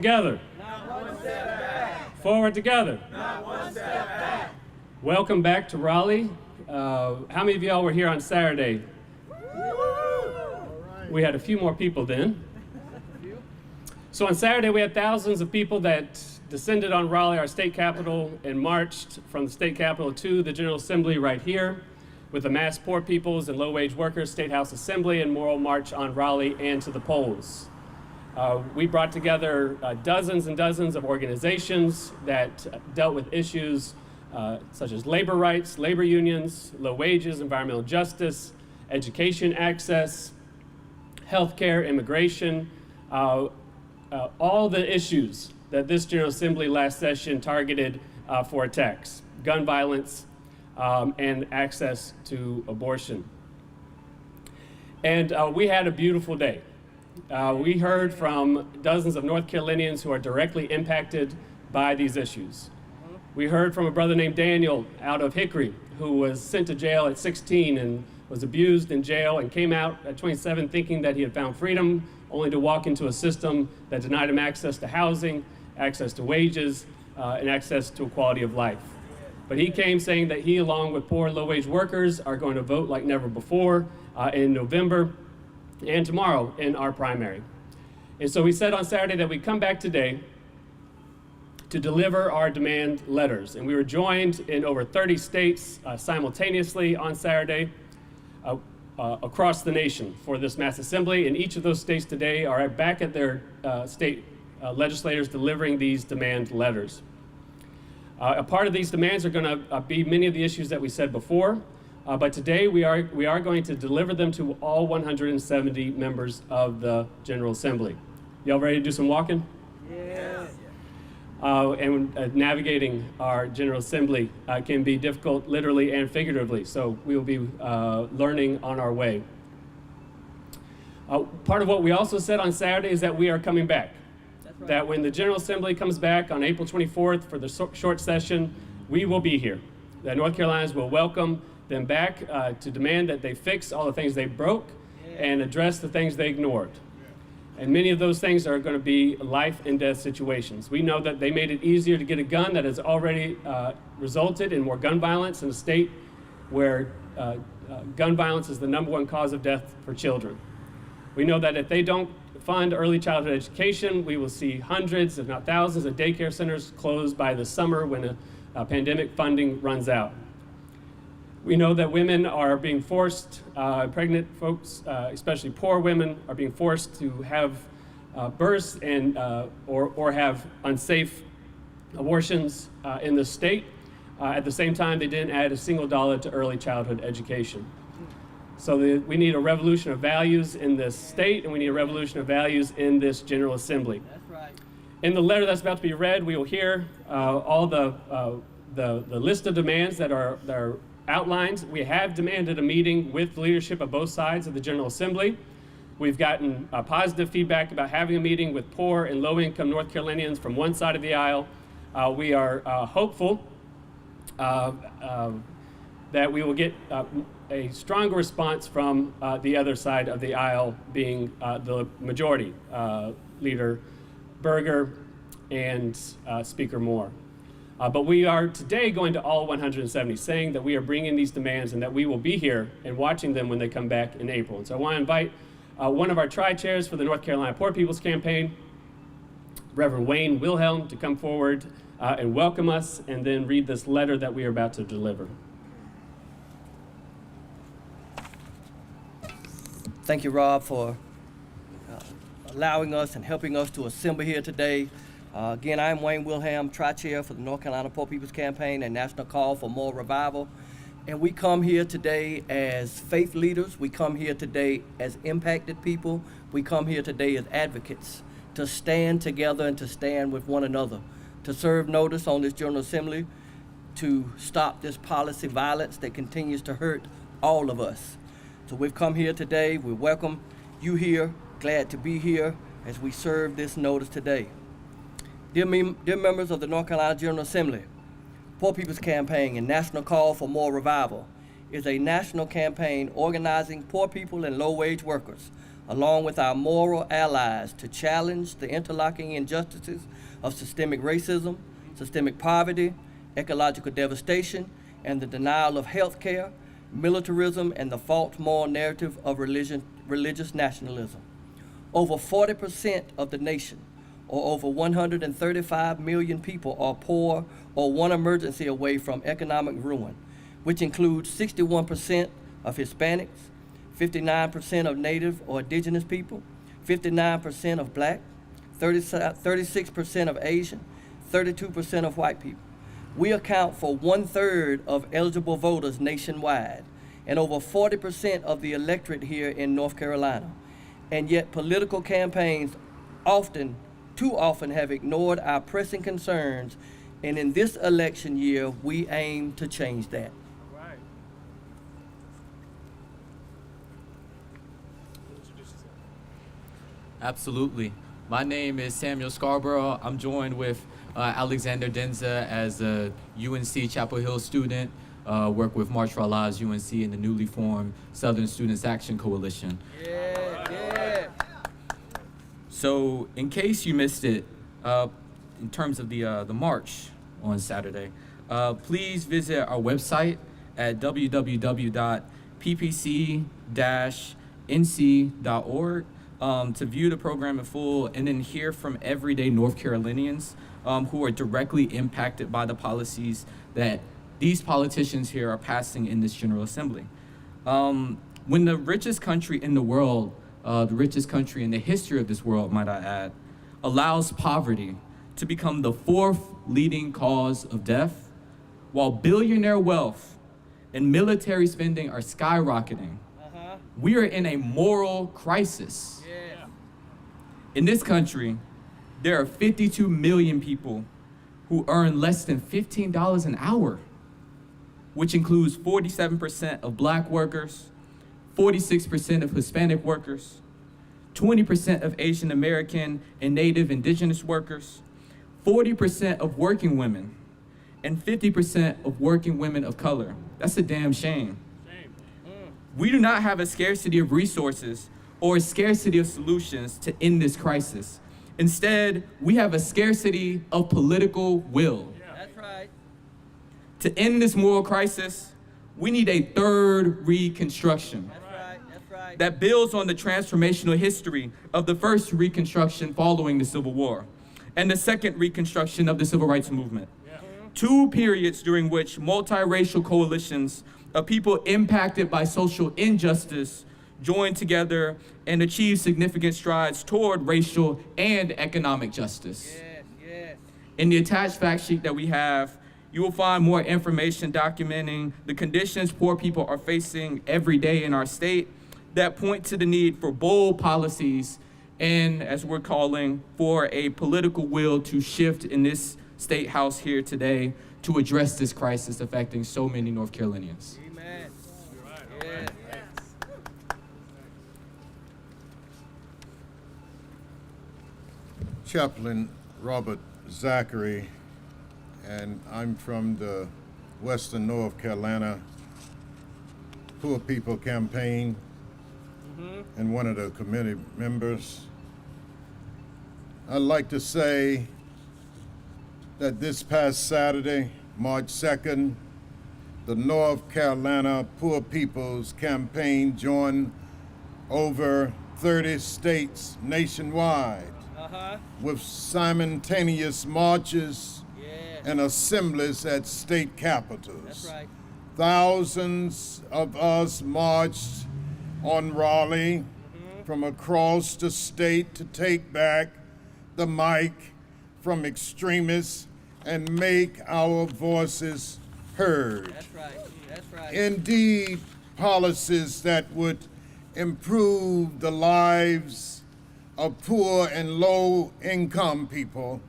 Together. Not one step back. Forward together. Not one step back. Welcome back to Raleigh. How many of y'all were here on Saturday? We had a few more people then. So on Saturday we had thousands of people that descended on Raleigh, our state capitol, and marched from the state capitol to the General Assembly right here with the mass poor peoples and low-wage workers State House Assembly and moral march on Raleigh and to the polls. We brought together dozens and dozens of organizations that dealt with issues such as labor rights, labor unions, low wages, environmental justice, education access, healthcare, immigration, all the issues that this General Assembly last session targeted for attacks, gun violence, and access to abortion. And we had a beautiful day. We heard from dozens of North Carolinians who are directly impacted by these issues. We heard from a brother named Daniel out of Hickory who was sent to jail at 16 and was abused in jail and came out at 27 thinking that he had found freedom, only to walk into a system that denied him access to housing, access to wages, and access to a quality of life. But he came saying that he, along with poor and low-wage workers, are going to vote like never before in November and tomorrow in our primary. And so we said on Saturday that we'd come back today to deliver our demand letters. And we were joined in over 30 states simultaneously on Saturday across the nation for this mass assembly. And each of those states today are back at their state legislators delivering these demand letters. A part of these demands are going to be many of the issues that we said before. But today we are going to deliver them to all 170 members of the General Assembly. Y'all ready to do some walking? Yes. And navigating our General Assembly can be difficult literally and figuratively, so we will be learning on our way. Part of what we also said on Saturday is that we are coming back. That's right. That when the General Assembly comes back on April 24th for the short session, we will be here. That North Carolinians will welcome them back to demand that they fix all the things they broke and address the things they ignored. And many of those things are going to be life and death situations. We know that they made it easier to get a gun. That has already resulted in more gun violence in a state where gun violence is the #1 cause of death for children. We know that if they don't fund early childhood education, we will see hundreds, if not thousands, of daycare centers closed by the summer when a pandemic funding runs out. We know that women are being forced, pregnant folks, especially poor women, are being forced to have births and or have unsafe abortions in the state. At the same time, they didn't add a single dollar to early childhood education. So we need a revolution of values in this state, and we need a revolution of values in this General Assembly. That's right. In the letter that's about to be read, we will hear all the list of demands that are outlined. We have demanded a meeting with the leadership of both sides of the General Assembly. We've gotten positive feedback about having a meeting with poor and low-income North Carolinians from one side of the aisle. We are hopeful that we will get a stronger response from the other side of the aisle, being the majority, Leader Berger and Speaker Moore. But we are today going to all 170, saying that we are bringing these demands and that we will be here and watching them when they come back in April. And so I want to invite one of our tri-chairs for the North Carolina Poor People's Campaign, Reverend Wayne Wilhelm, to come forward and welcome us and then read this letter that we are about to deliver. Thank you, Rob, for allowing us and helping us to assemble here today. Again, I am Wayne Wilhelm, Tri-Chair for the North Carolina Poor People's Campaign and National Call for Moral Revival. And we come here today as faith leaders. We come here today as impacted people. We come here today as advocates to stand together and to stand with one another, to serve notice on this General Assembly, to stop this policy violence that continues to hurt all of us. So we've come here today. We welcome you here. Glad to be here as we serve this notice today. Dear members of the North Carolina General Assembly, Poor People's Campaign and National Call for Moral Revival is a national campaign organizing poor people and low-wage workers along with our moral allies, to challenge the interlocking injustices of systemic racism, systemic poverty, ecological devastation, and the denial of health care, militarism, and the false moral narrative of religious nationalism. Over 40% of the nation, or over 135 million people, are poor or one emergency away from economic ruin, which includes 61% of Hispanics, 59% of Native or Indigenous people, 59% of Black, 36% of Asian, 32% of white people. We account for 1/3 of eligible voters nationwide and over 40% of the electorate here in North Carolina. And yet political campaigns too often have ignored our pressing concerns, and in this election year, we aim to change that. Right. Absolutely. My name is Samuel Scarborough. I'm joined with Alexander Denza as a UNC Chapel Hill student, work with March for Our Lives UNC and the newly formed Southern Students Action Coalition. Yeah. So in case you missed it, in terms of the march on Saturday, please visit our website at www.ppc-nc.org to view the program in full and then hear from everyday North Carolinians who are directly impacted by the policies that these politicians here are passing in this General Assembly. When the richest country in the world, the richest country in the history of this world, might I add, allows poverty to become the 4th leading cause of death, while billionaire wealth and military spending are skyrocketing, we are in a moral crisis. Yeah. In this country, there are 52 million people who earn less than $15 an hour, which includes 47% of Black workers, 46% of Hispanic workers, 20% of Asian American and Native Indigenous workers, 40% of working women, and 50% of working women of color. That's a damn shame. We do not have a scarcity of resources or a scarcity of solutions to end this crisis. Instead, we have a scarcity of political will. That's right. To end this moral crisis, we need a third Reconstruction That's right. that builds on the transformational history of the first Reconstruction following the Civil War and the second Reconstruction of the Civil Rights Movement. Two periods during which multiracial coalitions of people impacted by social injustice joined together and achieved significant strides toward racial and economic justice. Yes. In the attached fact sheet that we have, you will find more information documenting the conditions poor people are facing every day in our state that point to the need for bold policies and, as we're calling, for a political will to shift in this State House here today to address this crisis affecting so many North Carolinians. Amen. Chaplain Robert Zachary, and I'm from the Western North Carolina Poor People Campaign and one of the committee members. I'd like to say that this past Saturday, March 2nd, the North Carolina Poor People's Campaign joined over 30 states nationwide with simultaneous marches and assemblies at state capitals. That's right. Thousands of us marched on Raleigh from across the state to take back the mic from extremists and make our voices heard. That's right. Indeed, policies that would improve the lives of poor and low-income people,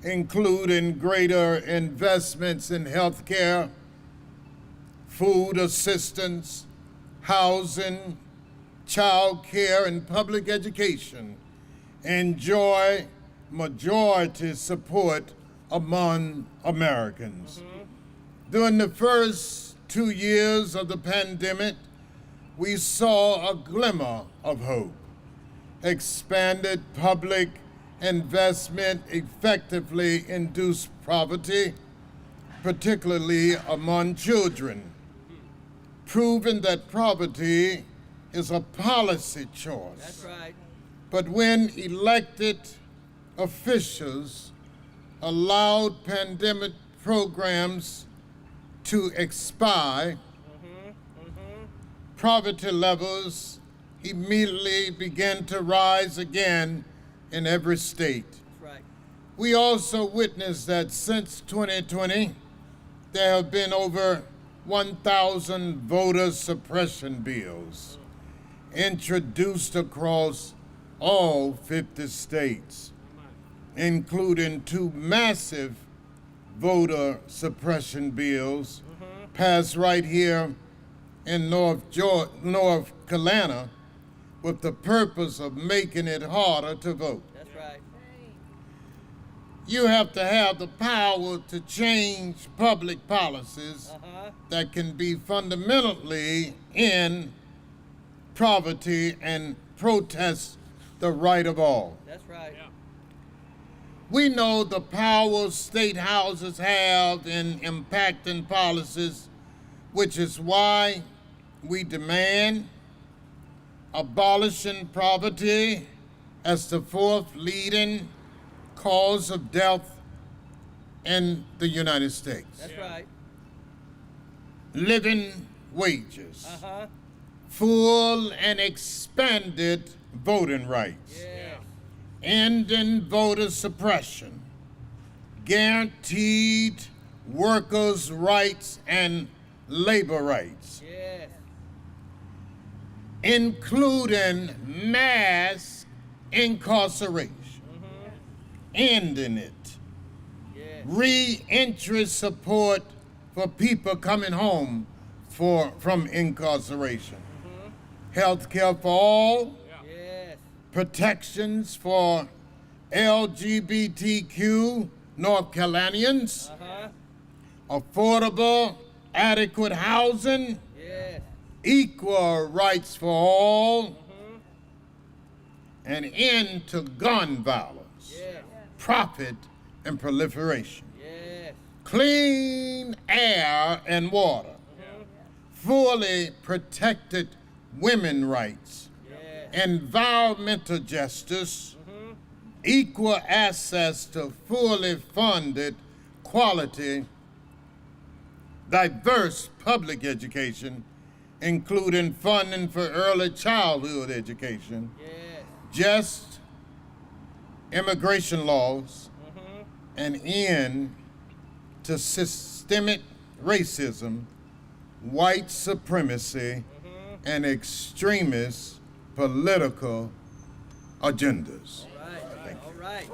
including greater investments in health care, food assistance, housing, child care, and public education, enjoy majority support among Americans. During the first 2 years of the pandemic, we saw a glimmer of hope. expanded public investment effectively reduced poverty, particularly among children, proving that poverty is a policy choice. That's right. But when elected officials allowed pandemic programs to expire, poverty levels immediately began to rise again in every state. That's right. We also witnessed that since 2020, there have been over 1,000 voter suppression bills introduced across all 50 states, including 2 massive voter suppression bills passed right here in North Carolina with the purpose of making it harder to vote. That's right. You have to have the power to change public policies that can be fundamentally in poverty and protest the right of all. That's right. We know the power state houses have in impacting policies, which is why we demand abolishing poverty as the 4th leading cause of death in the United States. That's right. Living wages, Uh-huh. full and expanded voting rights, Yes. ending voter suppression, guaranteed workers' rights and labor rights, Yes. including mass incarceration, ending it, Yes. re-entry support for people coming home from incarceration, health care for all, Yes. protections for LGBTQ North Carolinians, Uh-huh. affordable, adequate housing, Yes. equal rights for all, an end to gun violence, Yes. profit and proliferation, Yes. clean air and water, fully protected women rights, Yes. environmental justice, equal access to fully funded, quality, diverse public education, including funding for early childhood education, Yes. just immigration laws, an end to systemic racism, white supremacy, and extremist political agendas. Right. All right.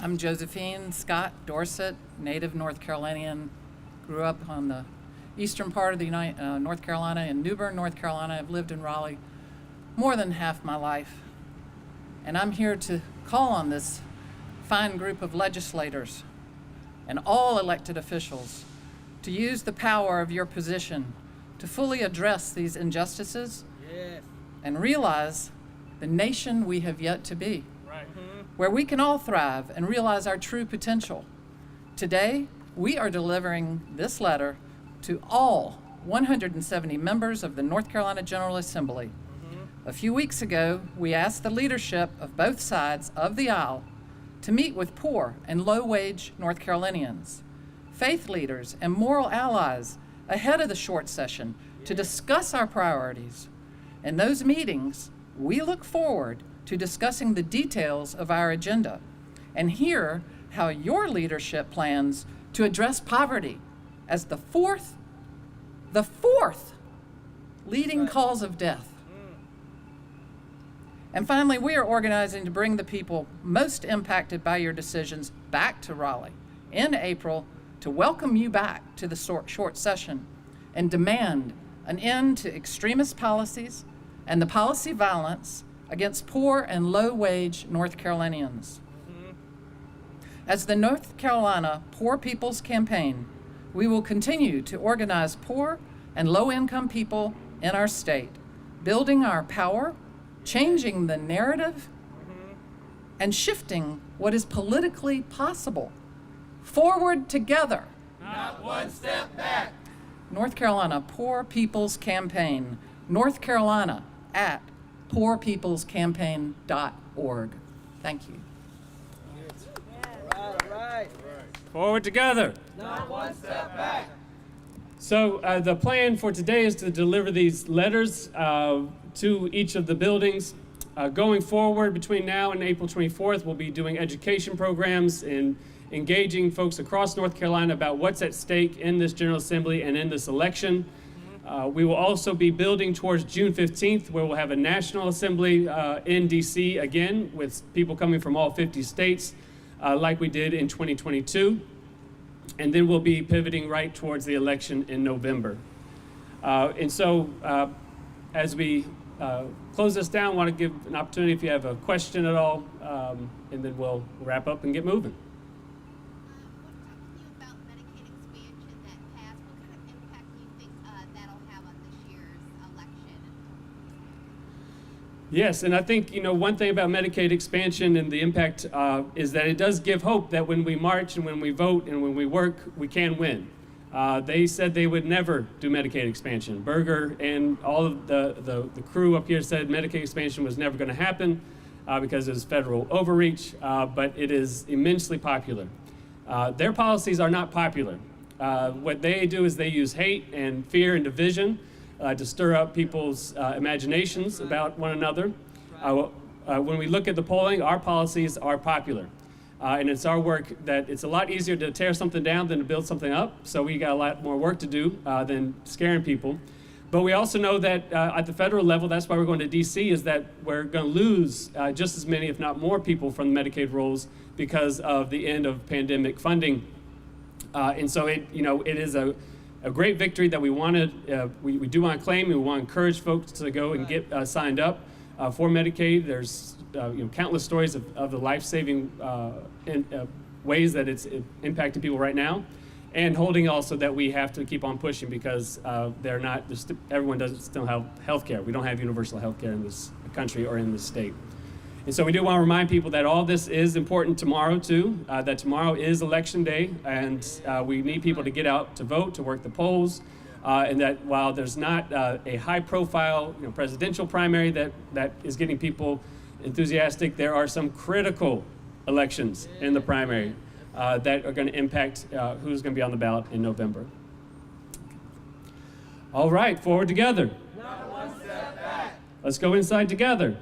I'm Josephine Scott Dorset, native North Carolinian. Grew up on the eastern part of the North Carolina in New Bern, North Carolina. I've lived in Raleigh more than half my life. And I'm here to call on this fine group of legislators and all elected officials to use the power of your position to fully address these injustices Yes. and realize the nation we have yet to be, where we can all thrive and realize our true potential. Today, we are delivering this letter to all 170 members of the North Carolina General Assembly. A few weeks ago, we asked the leadership of both sides of the aisle to meet with poor and low-wage North Carolinians, faith leaders, and moral allies ahead of the short session to discuss our priorities. In those meetings, we look forward to discussing the details of our agenda and hear how your leadership plans to address poverty as the fourth leading cause of death. And finally, we are organizing to bring the people most impacted by your decisions back to Raleigh in April to welcome you back to the short session and demand an end to extremist policies and the policy violence against poor and low-wage North Carolinians. As the North Carolina Poor People's Campaign, we will continue to organize poor and low-income people in our state, building our power, changing the narrative, and shifting what is politically possible. Forward together. Not one step back. North Carolina Poor People's Campaign. North Carolina at poorpeoplescampaign.org. Thank you. All right. Forward together. Not one step back. So the plan for today is to deliver these letters to each of the buildings. Going forward, between now and April 24th, we'll be doing education programs and engaging folks across North Carolina about what's at stake in this General Assembly and in this election. We will also be building towards June 15th, where we'll have a National Assembly in DC again, with people coming from all 50 states, like we did in 2022. And then we'll be pivoting right towards the election in November. And so as we close this down, I want to give an opportunity if you have a question at all, and then we'll wrap up and get moving. About Medicaid expansion that passed, what kind of impact do you think that'll have on this year's election? Yes, and I think, one thing about Medicaid expansion and the impact is that it does give hope that when we march and when we vote and when we work, we can win. They said they would never do Medicaid expansion. Berger and all of the crew up here said Medicaid expansion was never going to happen because it was federal overreach, but it is immensely popular. Their policies are not popular. What they do is they use hate and fear and division to stir up people's imaginations about one another. When we look at the polling, our policies are popular. And it's our work that it's a lot easier to tear something down than to build something up. So we got a lot more work to do than scaring people. But we also know that at the federal level, that's why we're going to DC, is that we're going to lose just as many, if not more, people from the Medicaid rolls because of the end of pandemic funding. And so it is a great victory that we do want to claim, and we want to encourage folks to go and get signed up for Medicaid. There's countless stories of the life-saving ways that it's impacting people right now, and holding also that we have to keep on pushing because everyone doesn't still have health care. We don't have universal health care in this country or in this state. And so we do want to remind people that all this is important tomorrow too, that tomorrow is election day, and we need people to get out to vote, to work the polls, and that while there's not a high-profile presidential primary that is getting people enthusiastic, there are some critical elections in the primary that are going to impact who's going to be on the ballot in November. All right, forward together. Not one step back. Let's go inside together.